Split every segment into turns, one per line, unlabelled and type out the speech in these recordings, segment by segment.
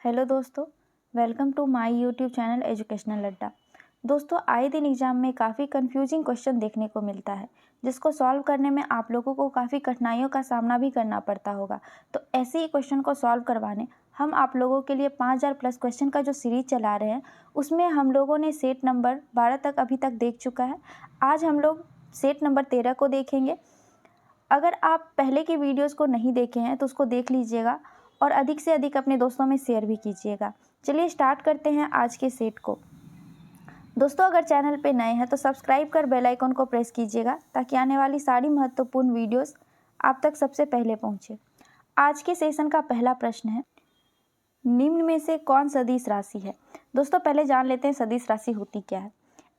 Hello दोस्तों, welcome to my YouTube channel educational Adda. दोस्तों, आए दिन एग्जाम में काफ़ी कंफ्यूजिंग क्वेश्चन देखने को मिलता है, जिसको सॉल्व करने में आप लोगों को काफ़ी कठिनाइयों का सामना भी करना पड़ता होगा। तो ऐसे ही क्वेश्चन को सॉल्व करवाने हम आप लोगों के लिए 5000 प्लस क्वेश्चन का जो सीरीज चला रहे हैं, उसमें हम लोगों ने सेट नंबर 12 तक अभी तक देख चुका है। आज हम लोग सेट नंबर 13 को देखेंगे। अगर आप पहले की वीडियोज़ को नहीं देखे हैं तो उसको देख लीजिएगा और अधिक से अधिक अपने दोस्तों में शेयर भी कीजिएगा। चलिए स्टार्ट करते हैं आज के सेट को। दोस्तों, अगर चैनल पे नए हैं तो सब्सक्राइब कर बेल आइकन को प्रेस कीजिएगा ताकि आने वाली सारी महत्वपूर्ण वीडियोस आप तक सबसे पहले पहुंचे। आज के सेशन का पहला प्रश्न है, निम्न में से कौन सदिश राशि है। दोस्तों, पहले जान लेते हैं सदिश राशि होती क्या है।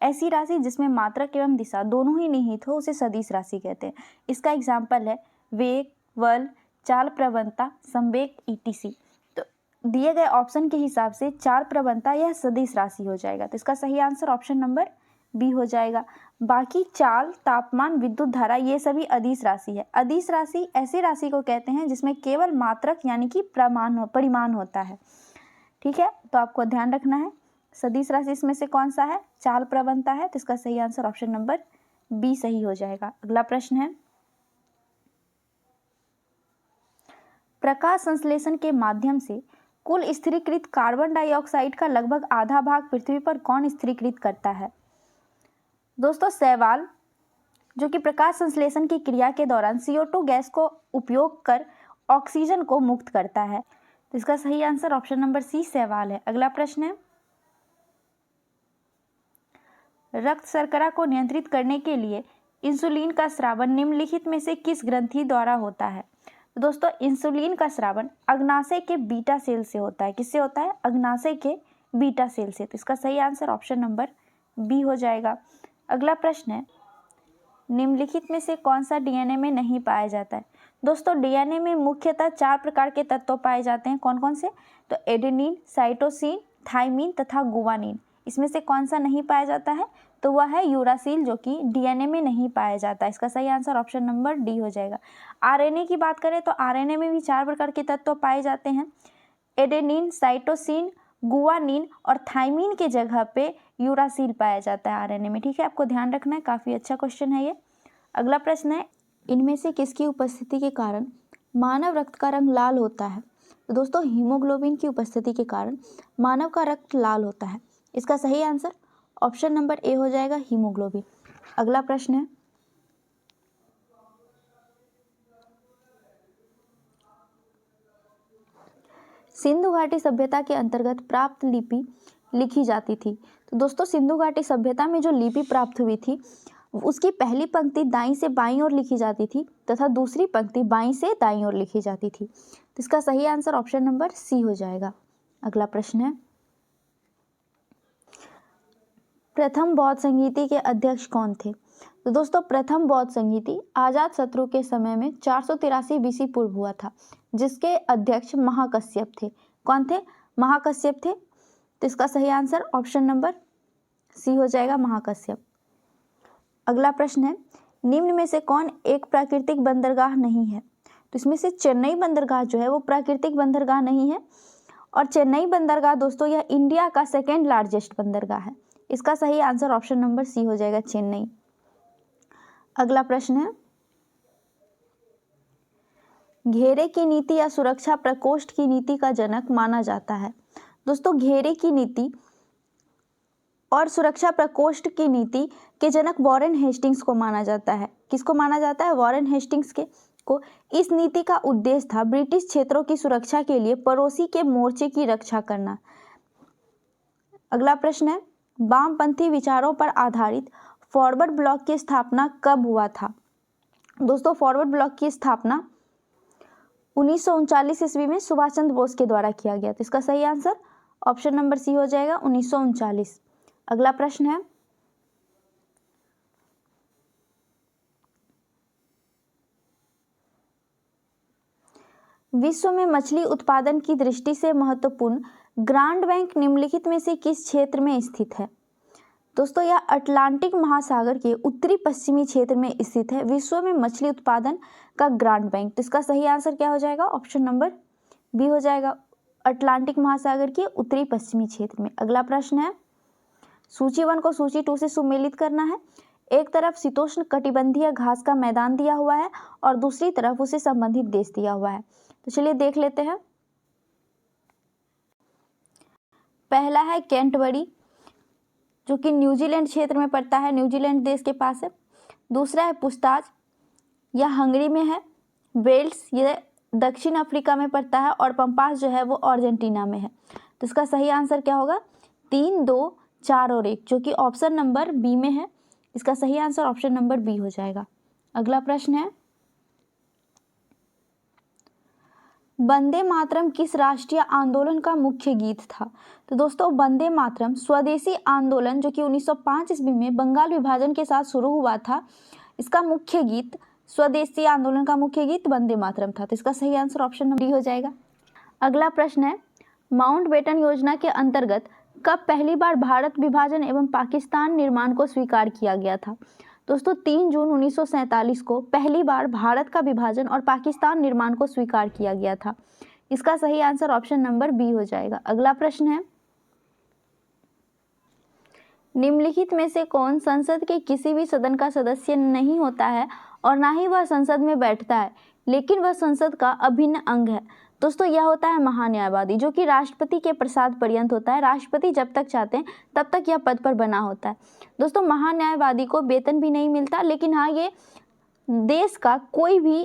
ऐसी राशि जिसमें मात्रक एवं दिशा दोनों ही निहित हो उसे सदिश राशि कहते हैं। इसका एग्जाम्पल है वेग, बल, चाल प्रवणता, संवेग ईटीसी। तो दिए गए ऑप्शन के हिसाब से चाल प्रवणता यह सदिश राशि हो जाएगा। तो इसका सही आंसर ऑप्शन नंबर बी हो जाएगा। बाकी चाल, तापमान, विद्युत धारा ये सभी अदिश राशि है। अदिश राशि ऐसी राशि को कहते हैं जिसमें केवल मात्रक यानी कि परिमाण होता है। ठीक है, तो आपको ध्यान रखना है सदिश राशि इसमें से कौन सा है, चाल प्रवणता है। तो इसका सही आंसर ऑप्शन नंबर बी सही हो जाएगा। अगला प्रश्न है, प्रकाश संश्लेषण के माध्यम से कुल स्थिरीकृत कार्बन डाइऑक्साइड का लगभग आधा भाग पृथ्वी पर कौन स्थिरीकृत करता है। दोस्तों, शैवाल जो कि प्रकाश संश्लेषण की क्रिया के दौरान CO2 गैस को उपयोग कर ऑक्सीजन को मुक्त करता है। तो इसका सही आंसर ऑप्शन नंबर सी शैवाल है। अगला प्रश्न है, रक्त शर्करा को नियंत्रित करने के लिए इंसुलिन का स्रावन निम्नलिखित में से किस ग्रंथि द्वारा होता है। तो दोस्तों, इंसुलिन का स्रावन अग्नाशय के बीटा सेल से होता है। किससे होता है, अग्नाशय के बीटा सेल से। तो इसका सही आंसर ऑप्शन नंबर बी हो जाएगा। अगला प्रश्न है, निम्नलिखित में से कौन सा DNA में नहीं पाया जाता है। दोस्तों, DNA में मुख्यतः 4 प्रकार के तत्व पाए जाते हैं। कौन कौन से, तो एडेनिन, साइटोसिन, थाइमिन तथा गुवानिन। इसमें से कौन सा नहीं पाया जाता है, तो वह है यूरासिल जो कि DNA में नहीं पाया जाता। इसका सही आंसर ऑप्शन नंबर डी हो जाएगा। RNA की बात करें तो RNA में भी 4 प्रकार के तत्व पाए जाते हैं। एडेनिन, साइटोसिन, गुवानिन और थाइमिन के जगह पे यूरासिल पाया जाता है RNA में। ठीक है, आपको ध्यान रखना है, काफ़ी अच्छा क्वेश्चन है ये। अगला प्रश्न है, इनमें से किसकी उपस्थिति के कारण मानव रक्त का रंग लाल होता है। तो दोस्तों, हीमोग्लोबिन की उपस्थिति के कारण मानव का रक्त लाल होता है। इसका सही आंसर ऑप्शन नंबर ए हो जाएगा, हीमोग्लोबिन। अगला प्रश्न है, सिंधु घाटी सभ्यता के अंतर्गत प्राप्त लिपि लिखी जाती थी। तो दोस्तों, सिंधु घाटी सभ्यता में जो लिपि प्राप्त हुई थी उसकी पहली पंक्ति दाईं से बाईं ओर लिखी जाती थी तथा दूसरी पंक्ति बाईं से दाईं ओर लिखी जाती थी। तो इसका सही आंसर ऑप्शन नंबर सी हो जाएगा। अगला प्रश्न है, प्रथम बौद्ध संगीति के अध्यक्ष कौन थे। तो दोस्तों, प्रथम बौद्ध संगीति अजात शत्रु के समय में 483 BC पूर्व हुआ था, जिसके अध्यक्ष महाकश्यप थे। कौन थे, महाकश्यप थे। तो इसका सही आंसर ऑप्शन नंबर सी हो जाएगा, महाकश्यप। अगला प्रश्न है, निम्न में से कौन एक प्राकृतिक बंदरगाह नहीं है। तो इसमें से चेन्नई बंदरगाह जो है वो प्राकृतिक बंदरगाह नहीं है। और चेन्नई बंदरगाह दोस्तों यह इंडिया का 2nd लार्जेस्ट बंदरगाह है। इसका सही आंसर ऑप्शन नंबर सी हो जाएगा, चेन्नई। अगला प्रश्न है, घेरे की नीति या सुरक्षा प्रकोष्ठ की नीति का जनक माना जाता है। दोस्तों, घेरे की नीति और सुरक्षा प्रकोष्ठ की नीति के जनक वॉरेन हेस्टिंग्स को माना जाता है। किसको माना जाता है, वॉरेन हेस्टिंग्स को। इस नीति का उद्देश्य था ब्रिटिश क्षेत्रों की सुरक्षा के लिए पड़ोसी के मोर्चे की रक्षा करना। अगला प्रश्न है, वामपंथी विचारों पर आधारित फॉरवर्ड ब्लॉक की स्थापना कब हुआ था। दोस्तों, फॉरवर्ड ब्लॉक की स्थापना 1939 ईस्वी में सुभाष चंद्र बोस के द्वारा किया गया। तो इसका सही आंसर ऑप्शन नंबर सी हो जाएगा, 1939। अगला प्रश्न है, विश्व में मछली उत्पादन की दृष्टि से महत्वपूर्ण ग्रांड बैंक निम्नलिखित में से किस क्षेत्र में स्थित है। दोस्तों, यह अटलांटिक महासागर के उत्तरी पश्चिमी क्षेत्र में स्थित है। विश्व में मछली उत्पादन का ग्रांड बैंक। तो इसका सही आंसर क्या हो जाएगा, ऑप्शन नंबर बी हो जाएगा, अटलांटिक महासागर के उत्तरी पश्चिमी क्षेत्र में। अगला प्रश्न है, सूची 1 को सूची 2 से सुमेलित करना है। एक तरफ शीतोष्ण कटिबंधीय घास का मैदान दिया हुआ है और दूसरी तरफ उसे संबंधित देश दिया हुआ है। तो चलिए देख लेते हैं। पहला है कैंटबरी, जो कि न्यूजीलैंड क्षेत्र में पड़ता है, न्यूजीलैंड देश के पास है। दूसरा है पुस्ताज, यह हंगरी में है। वेल्स, ये दक्षिण अफ्रीका में पड़ता है। और पंपास जो है वो अर्जेंटीना में है। तो इसका सही आंसर क्या होगा? 3, 2, 4 और 1, जो कि ऑप्शन नंबर बी में है। इसका सही आंसर ऑप्शन नंबर बी हो जाएगा। अगला प्रश्न है, वंदे मातरम किस राष्ट्रीय आंदोलन का मुख्य गीत था? तो दोस्तों, वंदे मातरम स्वदेशी आंदोलन, जो कि 1905 ईस्वी में बंगाल विभाजन के साथ शुरू हुआ था, इसका मुख्य गीत, स्वदेशी आंदोलन का मुख्य गीत वंदे मातरम था। तो इसका सही आंसर ऑप्शन नंबर डी हो जाएगा। अगला प्रश्न है, माउंटबेटन योजना के अंतर्गत कब पहली बार भारत विभाजन एवं पाकिस्तान निर्माण को स्वीकार किया गया था? दोस्तों, 3 जून 1947 को पहली बार भारत का विभाजन और पाकिस्तान निर्माण को स्वीकार किया गया था। इसका सही आंसर ऑप्शन नंबर बी हो जाएगा। अगला प्रश्न है, निम्नलिखित में से कौन संसद के किसी भी सदन का सदस्य नहीं होता है और ना ही वह संसद में बैठता है, लेकिन वह संसद का अभिन्न अंग है? दोस्तों, यह होता है महान्यायवादी, जो कि राष्ट्रपति के प्रसाद पर्यंत होता है। राष्ट्रपति जब तक चाहते हैं तब तक यह पद पर बना होता है। दोस्तों, महान्यायवादी को वेतन भी नहीं मिलता, लेकिन हाँ, ये देश का कोई भी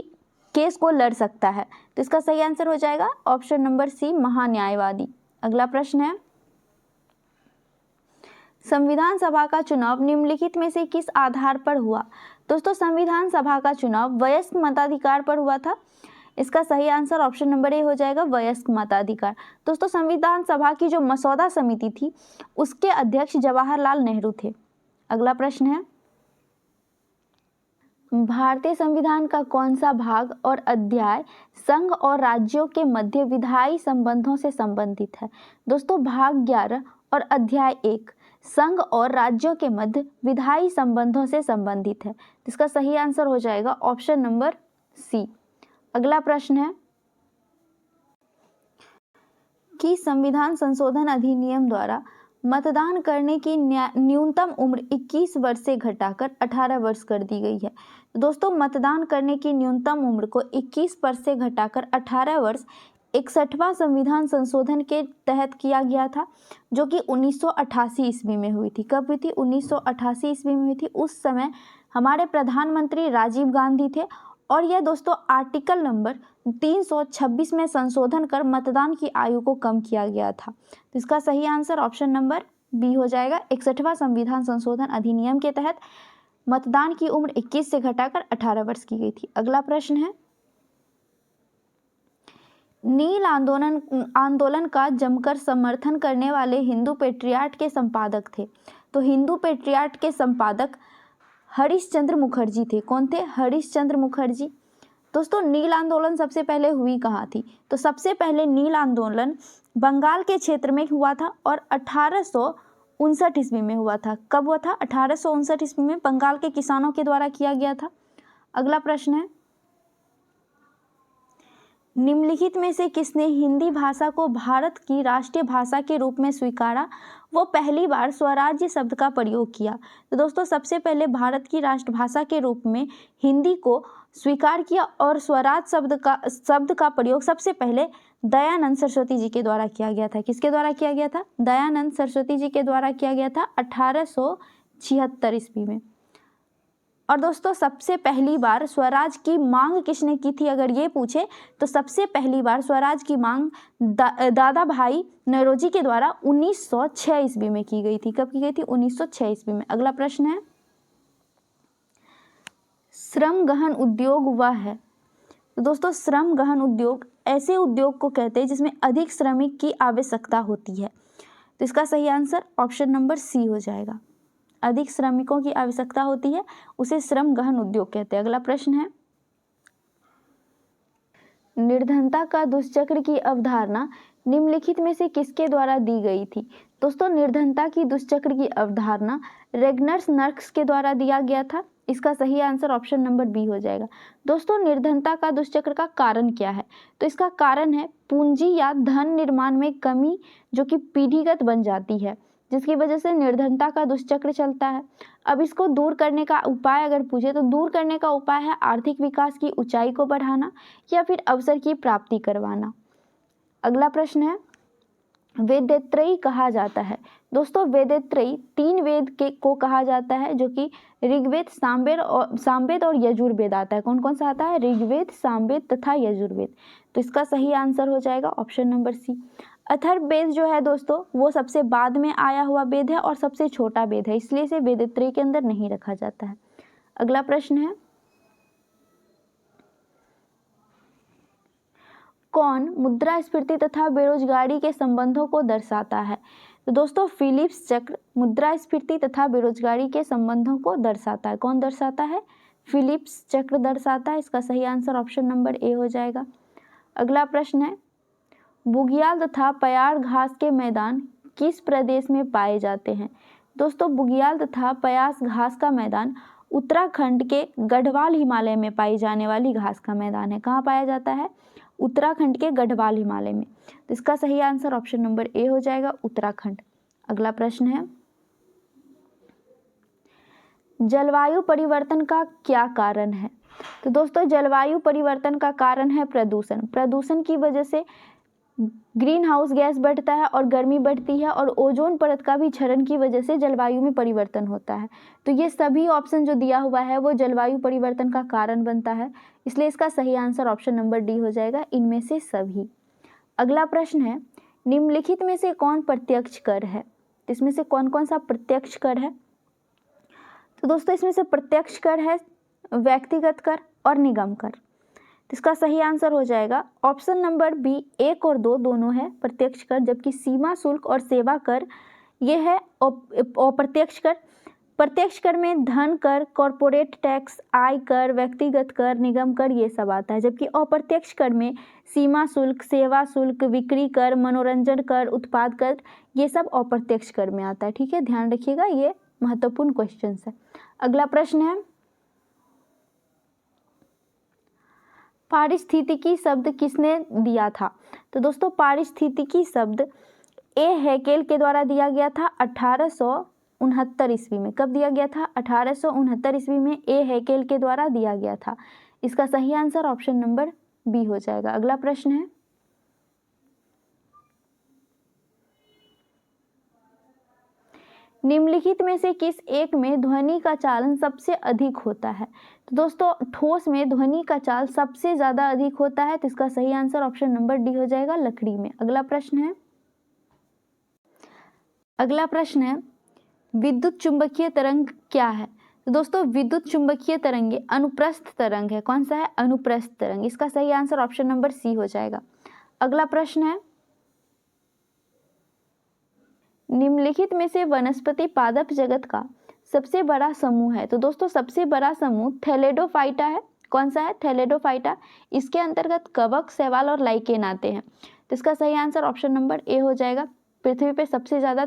केस को लड़ सकता है। तो इसका सही आंसर हो जाएगा ऑप्शन नंबर सी, महान्यायवादी। अगला प्रश्न है, संविधान सभा का चुनाव निम्नलिखित में से किस आधार पर हुआ? दोस्तों, संविधान सभा का चुनाव वयस्क मताधिकार पर हुआ था। इसका सही आंसर ऑप्शन नंबर ए हो जाएगा, वयस्क मताधिकार। दोस्तों, संविधान सभा की जो मसौदा समिति थी, उसके अध्यक्ष जवाहरलाल नेहरू थे। अगला प्रश्न है, भारतीय संविधान का कौन सा भाग और अध्याय संघ और राज्यों के मध्य विधायी संबंधों से संबंधित है? दोस्तों, भाग 11 और अध्याय 1 संघ और राज्यों के मध्य विधायी संबंधों से संबंधित है। इसका सही आंसर हो जाएगा ऑप्शन नंबर सी। अगला प्रश्न है कि संविधान संशोधन अधिनियम द्वारा मतदान करने की न्यूनतम उम्र 21 वर्ष से घटाकर 18 वर्ष कर दी गई है। दोस्तों, मतदान करने की न्यूनतम उम्र को 21 वर्ष से घटाकर 18 वर्ष 61वां संविधान संशोधन के तहत किया गया था, जो कि 1988 ईस्वी में हुई थी। कब हुई थी? 1988 ईस्वी में हुई थी। उस समय हमारे प्रधानमंत्री राजीव गांधी थे। और यह दोस्तों आर्टिकल नंबर 326 में संशोधन कर मतदान की आयु को कम किया गया था। तो इसका सही आंसर ऑप्शन नंबर बी हो जाएगा। 61वां संविधान संशोधन अधिनियम के तहत मतदान की उम्र 21 से घटाकर 18 वर्ष की गई थी। अगला प्रश्न है, नील आंदोलन का जमकर समर्थन करने वाले हिंदू पेट्रियाट के संपादक थे। तो हिंदू पेट्रियाट के संपादक हरीशचंद्र मुखर्जी थे। कौन थे? हरीशचंद्र मुखर्जी। दोस्तों, नील आंदोलन सबसे पहले हुई कहाँ थी? तो सबसे पहले नील आंदोलन बंगाल के क्षेत्र में हुआ था और 1859 ईस्वी में हुआ था। कब हुआ था? 1859 ईस्वी में बंगाल के किसानों के द्वारा किया गया था। अगला प्रश्न है, निम्नलिखित में से किसने हिंदी भाषा को भारत की राष्ट्रीय भाषा के रूप में स्वीकारा? वो पहली बार स्वराज्य शब्द का प्रयोग किया। तो दोस्तों, सबसे पहले भारत की राष्ट्रभाषा के रूप में हिंदी को स्वीकार किया और स्वराज शब्द का प्रयोग सबसे पहले दयानंद सरस्वती जी के द्वारा किया गया था। किसके द्वारा किया गया था? दयानंद सरस्वती जी के द्वारा किया गया था 1876 ईस्वी में। और दोस्तों, सबसे पहली बार स्वराज की मांग किसने की थी? अगर ये पूछे तो सबसे पहली बार स्वराज की मांग दादा भाई नौरोजी के द्वारा 1906 ईस्वी में की गई थी। कब की गई थी? 1906 ईस्वी में। अगला प्रश्न है, श्रम गहन उद्योग वह है? तो दोस्तों, श्रम गहन उद्योग ऐसे उद्योग को कहते हैं जिसमें अधिक श्रमिक की आवश्यकता होती है। तो इसका सही आंसर ऑप्शन नंबर सी हो जाएगा। अधिक श्रमिकों की आवश्यकता होती है, उसे श्रम गहन उद्योग कहते हैं। अगला प्रश्न है, निर्धनता का दुष्चक्र की अवधारणा निम्नलिखित में से किसके द्वारा दी गई थी? दोस्तों, निर्धनता की दुष्चक्र की अवधारणा रेगनर्स नर्क्स के द्वारा दिया गया था। इसका सही आंसर ऑप्शन नंबर बी हो जाएगा। दोस्तों, निर्धनता का दुष्चक्र का कारण क्या है? तो इसका कारण है पूंजी या धन निर्माण में कमी, जो कि पीढ़ीगत बन जाती है, जिसकी वजह से निर्धनता का दुष्चक्र चलता है। अब इसको दूर करने का उपाय अगर पूछे तो दूर करने का उपाय है आर्थिक विकास की ऊंचाई को बढ़ाना या फिर अवसर की प्राप्ति करवाना। अगला प्रश्न है, वेदत्रयी कहा जाता है। दोस्तों, वेदत्रयी 3 वेद के को कहा जाता है, जो कि ऋग्वेद, सामवेद और यजुर्वेद आता है। कौन कौन सा आता है? ऋग्वेद, सामवेद तथा यजुर्वेद। तो इसका सही आंसर हो जाएगा ऑप्शन नंबर सी। अथर्ववेद जो है दोस्तों, वो सबसे बाद में आया हुआ वेद है और सबसे छोटा वेद है, इसलिए इसे वेदत्रयी के अंदर नहीं रखा जाता है। अगला प्रश्न है, कौन मुद्रास्फीति तथा बेरोजगारी के संबंधों को दर्शाता है? तो दोस्तों, फिलिप्स चक्र मुद्रास्फीति तथा बेरोजगारी के संबंधों को दर्शाता है। कौन दर्शाता है? फिलिप्स चक्र दर्शाता है। इसका सही आंसर ऑप्शन नंबर ए हो जाएगा। अगला प्रश्न है, बुग्याल तथा प्यार घास के मैदान किस प्रदेश में पाए जाते हैं? दोस्तों, बुग्याल तथा प्यास घास का मैदान उत्तराखंड के गढ़वाल हिमालय में पाई जाने वाली घास का मैदान है। कहाँ पाया जाता है? उत्तराखंड के गढ़वाल हिमालय में। तो इसका सही आंसर ऑप्शन नंबर ए हो जाएगा, उत्तराखंड। अगला प्रश्न है, जलवायु परिवर्तन का क्या कारण है? तो दोस्तों, जलवायु परिवर्तन का कारण है प्रदूषण। प्रदूषण की वजह से ग्रीन हाउस गैस बढ़ता है और गर्मी बढ़ती है, और ओजोन परत का भी क्षरण की वजह से जलवायु में परिवर्तन होता है। तो ये सभी ऑप्शन जो दिया हुआ है वो जलवायु परिवर्तन का कारण बनता है, इसलिए इसका सही आंसर ऑप्शन नंबर डी हो जाएगा, इनमें से सभी। अगला प्रश्न है, निम्नलिखित में से कौन प्रत्यक्ष कर है? इसमें से कौन कौन सा प्रत्यक्ष कर है? तो दोस्तों, इसमें से प्रत्यक्ष कर है व्यक्तिगत कर और निगम कर। इसका सही आंसर हो जाएगा ऑप्शन नंबर बी। 1 और 2 दोनों है प्रत्यक्ष कर, जबकि सीमा शुल्क और सेवा कर ये है अप्रत्यक्ष कर। प्रत्यक्ष कर में धन कर, कॉरपोरेट टैक्स, आय कर, व्यक्तिगत कर, निगम कर ये सब आता है, जबकि अप्रत्यक्ष कर में सीमा शुल्क, सेवा शुल्क, बिक्री कर, मनोरंजन कर, उत्पाद कर ये सब अप्रत्यक्ष कर में आता है। ठीक है, ध्यान रखिएगा, ये महत्वपूर्ण क्वेश्चन है। अगला प्रश्न है, पारिस्थितिकी शब्द किसने दिया था? तो दोस्तों, पारिस्थितिकी शब्द ए हैकेल के द्वारा दिया गया था 1869 ईस्वी में। कब दिया गया था? 1869 ईस्वी में ए हैकेल के द्वारा दिया गया था। इसका सही आंसर ऑप्शन नंबर बी हो जाएगा। अगला प्रश्न है, निम्नलिखित में से किस एक में ध्वनि का चालन सबसे अधिक होता है? तो दोस्तों, ठोस में ध्वनि का चाल सबसे ज्यादा अधिक होता है, तो इसका सही आंसर ऑप्शन नंबर डी हो जाएगा, लकड़ी में। अगला प्रश्न है, विद्युत चुंबकीय तरंग क्या है? तो दोस्तों, विद्युत चुंबकीय तरंग अनुप्रस्थ तरंग है। कौन सा है? अनुप्रस्थ तरंग। इसका सही आंसर ऑप्शन नंबर सी हो जाएगा। अगला प्रश्न है, निम्नलिखित में से वनस्पति पादप जगत का सबसे बड़ा समूह है? तो दोस्तों, सबसे बड़ा समूह थैलेडोफाइटा है। कौन सा है? थैलेडोफाइटा। इसके अंतर्गत कवक, शैवाल और लाइकेन आते हैं, तो इसका सही आंसर ऑप्शन नंबर ए हो जाएगा। पृथ्वी पे सबसे ज्यादा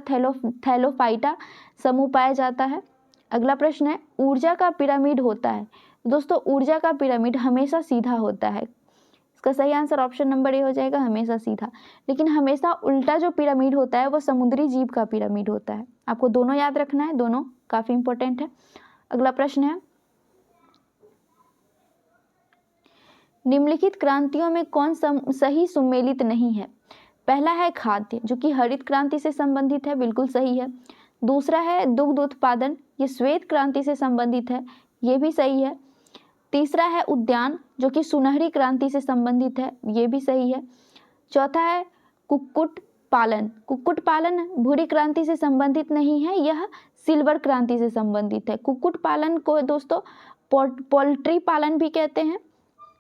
थैलोफाइटा समूह पाया जाता है। अगला प्रश्न है, ऊर्जा का पिरामिड होता है? दोस्तों, ऊर्जा का पिरामिड हमेशा सीधा होता है। इसका सही आंसर ऑप्शन नंबर ए हो जाएगा, हमेशा सीधा। लेकिन हमेशा उल्टा जो पिरामिड होता है वो समुद्री जीव का पिरामिड होता है। आपको दोनों याद रखना है, दोनों काफी इंपॉर्टेंट है। अगला प्रश्न है, निम्नलिखित क्रांतियों में कौन सही सुमेलित नहीं है? पहला है खाद्य, जो कि हरित क्रांति से संबंधित है, बिल्कुल सही है। दूसरा है दुग्ध उत्पादन, ये श्वेत क्रांति से संबंधित है, ये भी सही है। तीसरा है उद्यान, जो कि सुनहरी क्रांति से संबंधित है, ये भी सही है। चौथा है कुक्कुट पालन। कुक्कुट पालन भूरी क्रांति से संबंधित नहीं है, यह सिल्वर क्रांति से संबंधित है। कुक्कुट पालन को दोस्तों पोल्ट्री पालन भी कहते हैं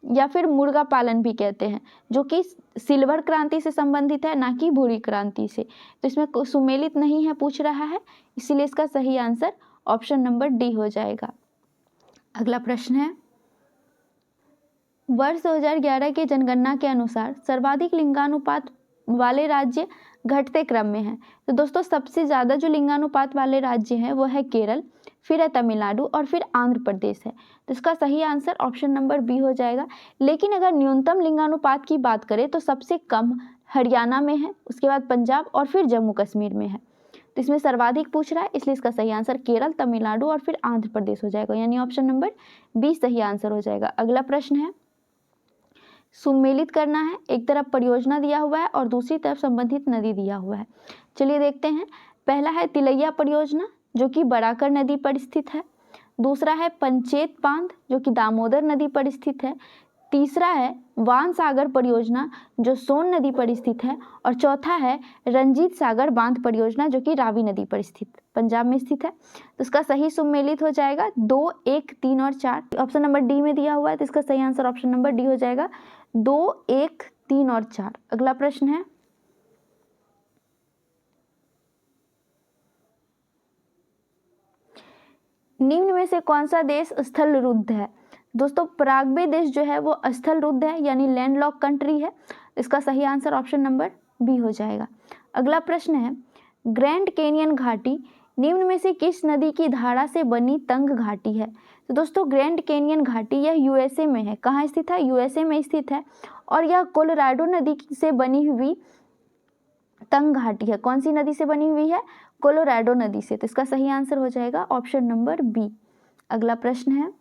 या फिर मुर्गा पालन भी कहते हैं, जो कि सिल्वर क्रांति से संबंधित है, ना कि भूरी क्रांति से। तो इसमें सुमेलित नहीं है पूछ रहा है, इसीलिए इसका सही आंसर ऑप्शन नंबर डी हो जाएगा। अगला प्रश्न है, वर्ष 2011 के जनगणना के अनुसार सर्वाधिक लिंगानुपात वाले राज्य घटते क्रम में हैं। तो दोस्तों, सबसे ज़्यादा जो लिंगानुपात वाले राज्य हैं वो है केरल, फिर है तमिलनाडु और फिर आंध्र प्रदेश है। तो इसका सही आंसर ऑप्शन नंबर बी हो जाएगा। लेकिन अगर न्यूनतम लिंगानुपात की बात करें तो सबसे कम हरियाणा में है, उसके बाद पंजाब और फिर जम्मू कश्मीर में है। तो इसमें सर्वाधिक पूछ रहा है, इसलिए इसका सही आंसर केरल, तमिलनाडु और फिर आंध्र प्रदेश हो जाएगा, यानी ऑप्शन नंबर बी सही आंसर हो जाएगा। अगला प्रश्न है, सुमेलित करना है। एक तरफ परियोजना दिया हुआ है और दूसरी तरफ संबंधित नदी दिया हुआ है। चलिए देखते हैं। पहला है तिलैया परियोजना जो कि बराकर नदी पर स्थित है। दूसरा है पंचेत बांध जो कि दामोदर नदी पर स्थित है। तीसरा है वान सागर परियोजना जो सोन नदी पर स्थित है। और चौथा है रंजीत सागर बांध परियोजना जो कि रावी नदी पर स्थित पंजाब में स्थित है। तो इसका सही सुमेलित हो जाएगा 2, 1, 3 और 4। ऑप्शन नंबर डी में दिया हुआ है, तो इसका सही आंसर ऑप्शन नंबर डी हो जाएगा 2, 1, 3 और 4। अगला प्रश्न है, निम्न में से कौन सा देश स्थल रुद्ध है? दोस्तों पराग्वे देश जो है वो स्थल रुद्ध है, यानी लैंडलॉक कंट्री है। इसका सही आंसर ऑप्शन नंबर बी हो जाएगा। अगला प्रश्न है, ग्रैंड कैनियन घाटी निम्न में से किस नदी की धारा से बनी तंग घाटी है? तो दोस्तों ग्रैंड कैनियन घाटी यह यूएसए में है। कहाँ स्थित है? यूएसए में स्थित है। और यह कोलोराडो नदी से बनी हुई तंग घाटी है। कौन सी नदी से बनी हुई है? कोलोराडो नदी से। तो इसका सही आंसर हो जाएगा ऑप्शन नंबर बी। अगला प्रश्न है,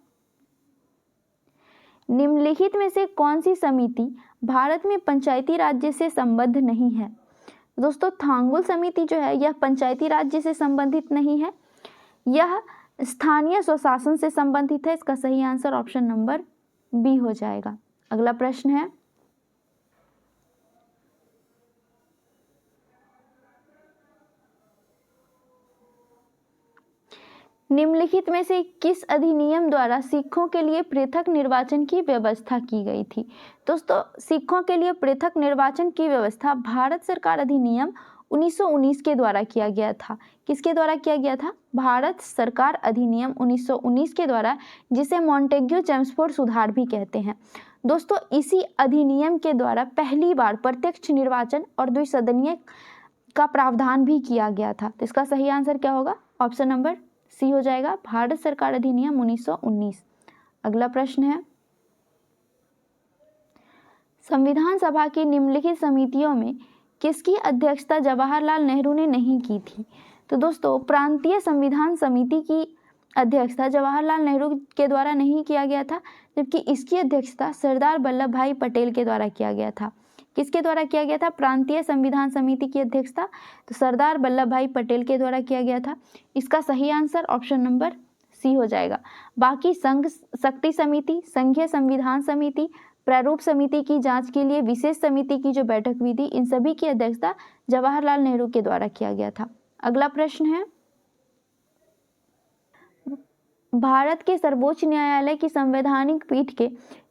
निम्नलिखित में से कौन सी समिति भारत में पंचायती राज्य से संबद्ध नहीं है? दोस्तों थांगुल समिति जो है यह पंचायती राज्य से संबंधित नहीं है, यह स्थानीय स्वशासन से संबंधित है। इसका सही आंसर ऑप्शन नंबर बी हो जाएगा। अगला प्रश्न है, निम्नलिखित में से किस अधिनियम द्वारा सिखों के लिए पृथक निर्वाचन की व्यवस्था की गई थी? दोस्तों सिखों के लिए पृथक निर्वाचन की व्यवस्था भारत सरकार अधिनियम 1919 के द्वारा किया गया था। किसके द्वारा किया गया था? भारत सरकार अधिनियम 1919 के द्वारा, जिसे मॉन्टेग्यू चेम्सफोर्ड सुधार भी कहते हैं। दोस्तों इसी अधिनियम के द्वारा पहली बार प्रत्यक्ष निर्वाचन और द्विसदनीय का प्रावधान भी किया गया था। तो इसका सही आंसर क्या होगा? ऑप्शन नंबर सी हो जाएगा, भारत सरकार अधिनियम 1919। अगला प्रश्न है, संविधान सभा की निम्नलिखित समितियों में किसकी अध्यक्षता जवाहरलाल नेहरू ने नहीं की थी? तो दोस्तों प्रांतीय संविधान समिति की अध्यक्षता जवाहरलाल नेहरू के द्वारा नहीं किया गया था, जबकि इसकी अध्यक्षता सरदार वल्लभ भाई पटेल के द्वारा किया गया था। किसके द्वारा किया गया था प्रांतीय संविधान समिति की अध्यक्षता? तो सरदार वल्लभ भाई पटेल के द्वारा किया गया था। इसका सही आंसर ऑप्शन नंबर सी हो जाएगा। बाकी संघ शक्ति समिति, संघीय संविधान समिति, प्रारूप समिति की जांच के लिए विशेष समिति की जो बैठक हुई थी, इन सभी की अध्यक्षता जवाहरलाल नेहरू के द्वारा किया गया था। अगला प्रश्न है, भारत के सर्वोच्च न्यायालय की संवैधानिक पीठ के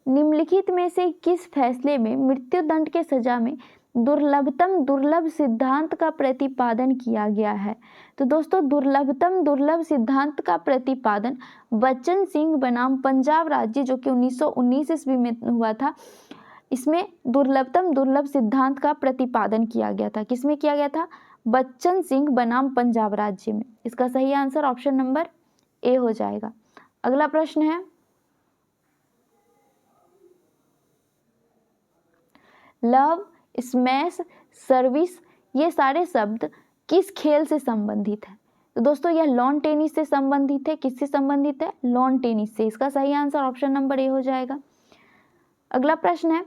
निम्नलिखित में से किस फैसले में मृत्युदंड के सजा में दुर्लभतम दुर्लभ सिद्धांत का प्रतिपादन किया गया है? तो दोस्तों दुर्लभतम दुर्लभ सिद्धांत का प्रतिपादन बच्चन सिंह बनाम पंजाब राज्य जो कि 1919 ईस्वी में हुआ था, इसमें दुर्लभतम दुर्लभ सिद्धांत का प्रतिपादन किया गया था। किसमें किया गया था? बच्चन सिंह बनाम पंजाब राज्य में। इसका सही आंसर ऑप्शन नंबर ए हो जाएगा। अगला प्रश्न है, लव, स्मैश, सर्विस ये सारे शब्द किस खेल से संबंधित है? तो दोस्तों यह लॉन टेनिस से संबंधित है। किससे संबंधित है? लॉन टेनिस से। इसका सही आंसर ऑप्शन नंबर ए हो जाएगा। अगला प्रश्न है,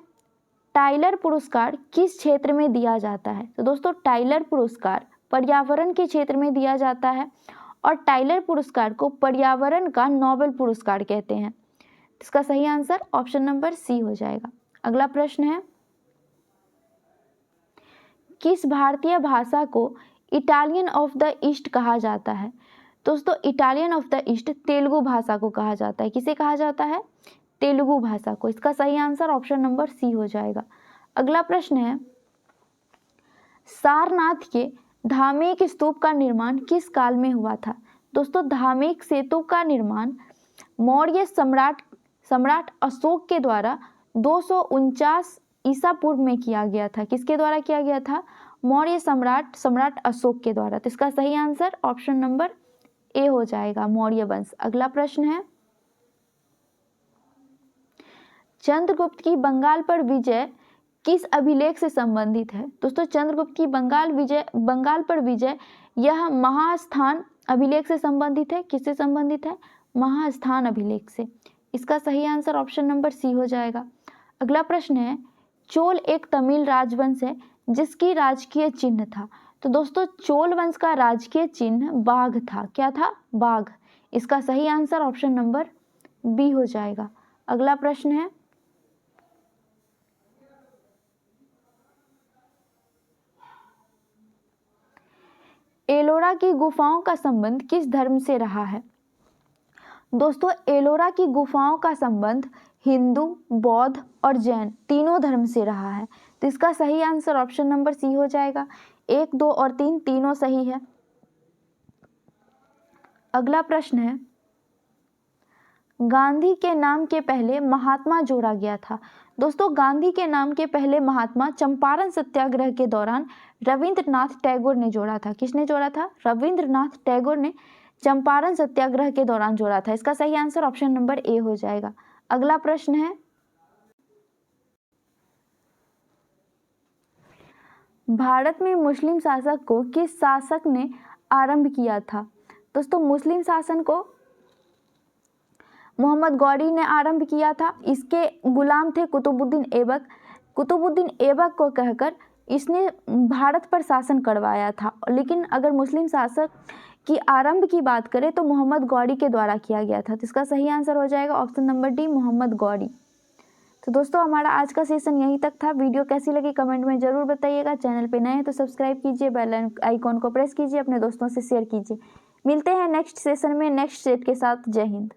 टाइलर पुरस्कार किस क्षेत्र में दिया जाता है? तो दोस्तों टाइलर पुरस्कार पर्यावरण के क्षेत्र में दिया जाता है और टाइलर पुरस्कार को पर्यावरण का नोबेल पुरस्कार कहते हैं। इसका सही आंसर ऑप्शन नंबर सी हो जाएगा। अगला प्रश्न है, किस भारतीय भाषा को इटालियन ऑफ द ईस्ट कहा जाता है? दोस्तों Italian of the east Telugu भाषा को कहा जाता है। किसे कहा जाता है? तेलुगु भाषा को। इसका सही आंसर ऑप्शन नंबर सी हो जाएगा। अगला प्रश्न है, सारनाथ के धामेक स्तूप का निर्माण किस काल में हुआ था? दोस्तों धामेक सेतु का निर्माण मौर्य सम्राट अशोक के द्वारा 249 ईसा पूर्व में किया गया था। किसके द्वारा किया गया था? मौर्य सम्राट अशोक के द्वारा। तो इसका सही आंसर ऑप्शन नंबर ए हो जाएगा मौर्य वंश। अगला प्रश्न है, चंद्रगुप्त की बंगाल पर विजय किस अभिलेख से संबंधित है? दोस्तों चंद्रगुप्त की बंगाल पर विजय यह महास्थान अभिलेख से संबंधित है। किससे संबंधित है? महास्थान अभिलेख से। इसका सही आंसर ऑप्शन नंबर सी हो जाएगा। अगला प्रश्न है, चोल एक तमिल राजवंश है जिसकी राजकीय चिन्ह था। तो दोस्तों चोल वंश का राजकीय चिन्ह बाघ था। क्या था? बाघ। इसका सही आंसर ऑप्शन नंबर बी हो जाएगा। अगला प्रश्न है, एलोरा की गुफाओं का संबंध किस धर्म से रहा है? दोस्तों एलोरा की गुफाओं का संबंध हिंदू, बौद्ध और जैन तीनों धर्म से रहा है। तो इसका सही आंसर ऑप्शन नंबर सी हो जाएगा। 1, 2 और 3 तीनों सही है। अगला प्रश्न है, गांधी के नाम के पहले महात्मा जोड़ा गया था। दोस्तों गांधी के नाम के पहले महात्मा चंपारण सत्याग्रह के दौरान रविंद्रनाथ टैगोर ने जोड़ा था। किसने जोड़ा था? रविंद्रनाथ टैगोर ने चंपारण सत्याग्रह के दौरान जोड़ा था। इसका सही आंसर ऑप्शन नंबर ए हो जाएगा। अगला प्रश्न है, भारत में मुस्लिम शासक को किस शासक ने आरंभ किया था? दोस्तों मुस्लिम शासन को मोहम्मद गौरी ने आरंभ किया था। इसके गुलाम थे कुतुबुद्दीन ऐबक। कुतुबुद्दीन ऐबक को कहकर इसने भारत पर शासन करवाया था। लेकिन अगर मुस्लिम शासक की आरंभ की बात करें तो मोहम्मद गौरी के द्वारा किया गया था। तो इसका सही आंसर हो जाएगा option number D Mohammad Ghori. तो दोस्तों हमारा आज का सेशन यहीं तक था। वीडियो कैसी लगी कमेंट में जरूर बताइएगा। चैनल पे नए हैं तो सब्सक्राइब कीजिए, बेल आइकॉन को प्रेस कीजिए, अपने दोस्तों से शेयर कीजिए। मिलते हैं नेक्स्ट सेशन में नेक्स्ट सेट के साथ। जय हिंद।